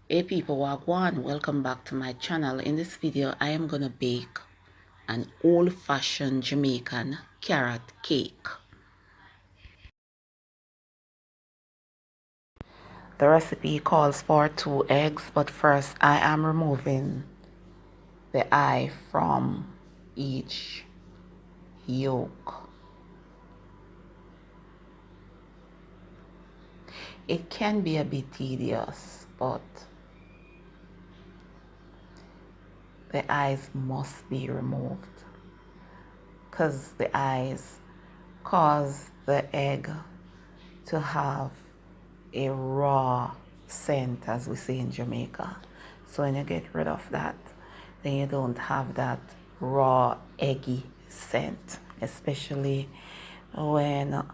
Hey people, wagwan, welcome back to my channel. In this video I am gonna bake an old-fashioned Jamaican carrot cake. The recipe calls for 2 eggs, but first I am removing the eye from each yolk. It can be a bit tedious, but the eyes must be removed because the eyes cause the egg to have a raw scent, as we say in Jamaica. So when you get rid of that, then you don't have that raw eggy scent, especially when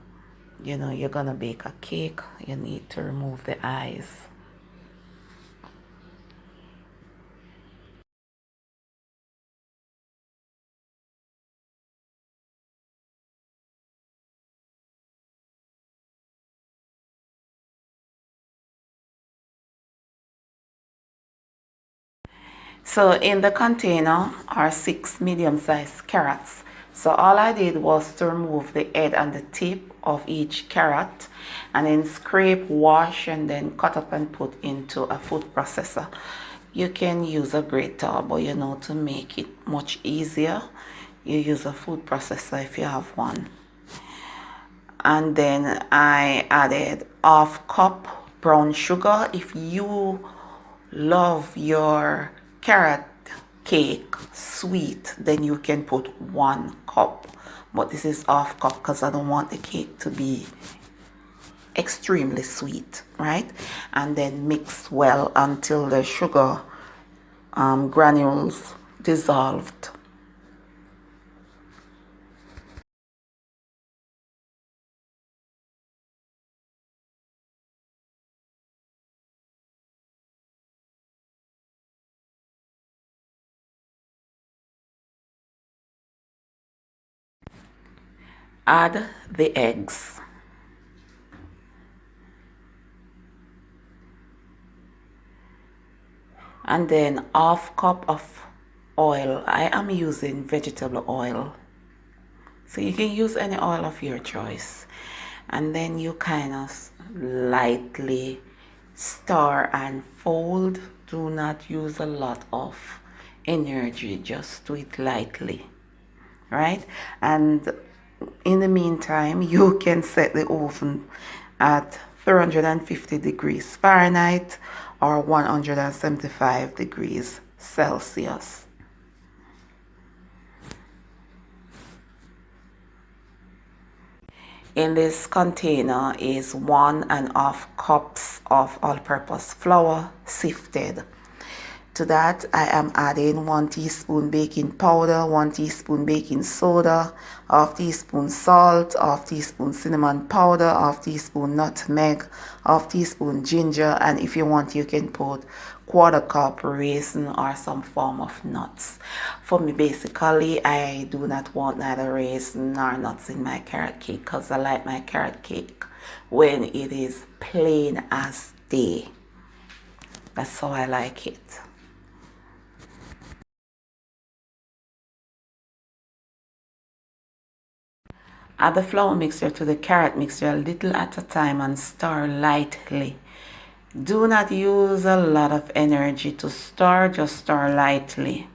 you're gonna bake a cake. You need to remove the eyes. So in the container are 6 medium-sized carrots. So all I did was to remove the head and the tip of each carrot and then scrape, wash, and then cut up and put into a food processor. You can use a grater, but to make it much easier, you use a food processor if you have one. And then I added half cup brown sugar. If you love your carrot cake sweet, then you can put 1 cup, but this is half cup because I don't want the cake to be extremely sweet, right? And then mix well until the sugar granules dissolved. Add the eggs. And then half cup of oil. I am using vegetable oil, so you can use any oil of your choice. And then you kind of lightly stir and fold. Do not use a lot of energy, just do it lightly, right? And in the meantime, you can set the oven at 350 degrees Fahrenheit or 175 degrees Celsius. In this container is 1.5 cups of all-purpose flour sifted. To that, I am adding 1 teaspoon baking powder, 1 teaspoon baking soda, half teaspoon salt, half teaspoon cinnamon powder, half teaspoon nutmeg, half teaspoon ginger, and if you want, you can put 1/4 cup raisin or some form of nuts. For me, basically, I do not want neither raisin nor nuts in my carrot cake because I like my carrot cake when it is plain as day. That's how I like it. Add the flour mixture to the carrot mixture a little at a time and stir lightly. Do not use a lot of energy to stir, just stir lightly.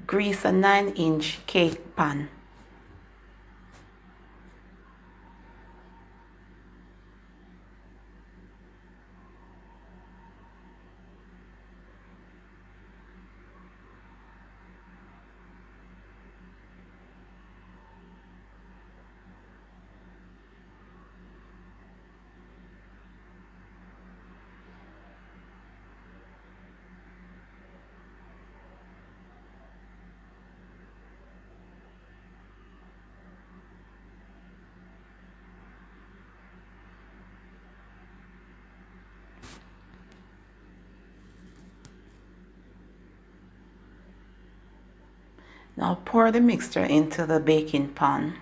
grease a 9-inch cake pan. Now pour the mixture into the baking pan.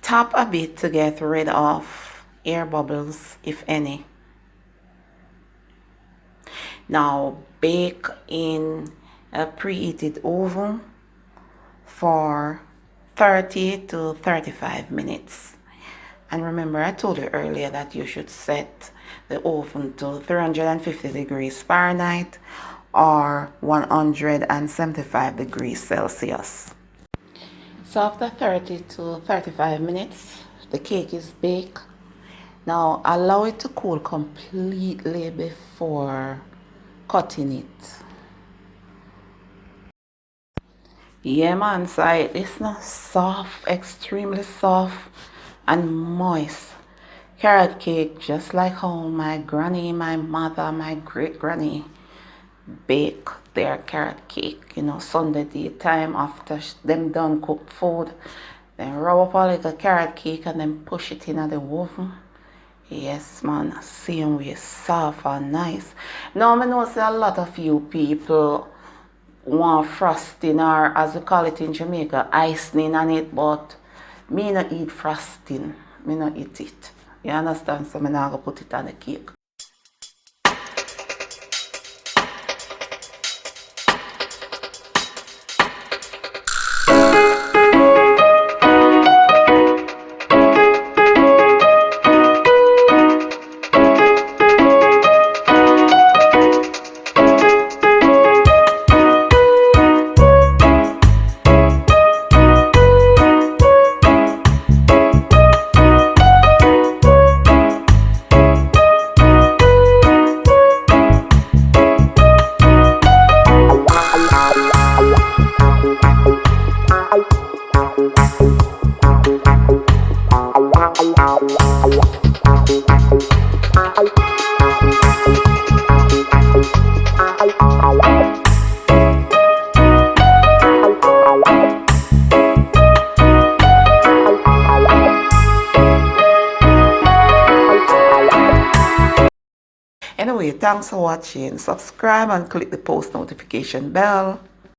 Tap a bit to get rid of air bubbles, if any. Now bake in a preheated oven for 30 to 35 minutes. And remember, I told you earlier that you should set the oven to 350 degrees Fahrenheit or 175 degrees Celsius. So after 30 to 35 minutes, the cake is baked. Now allow it to cool completely before cutting it. Yeah man, so it's not soft, extremely soft and moist. Carrot cake, just like how my granny, my mother, my great granny bake their carrot cake, Sunday daytime after them done cook food. Then rub up a little carrot cake and then push it in the oven. Yes man, same way, soft and nice. Now I know say a lot of you people want frosting, or as we call it in Jamaica, icing on it, but me not eat frosting. Me not eat it. You understand? So I'm not gonna put it on the cake. Anyway, thanks for watching. Subscribe and click the post notification bell.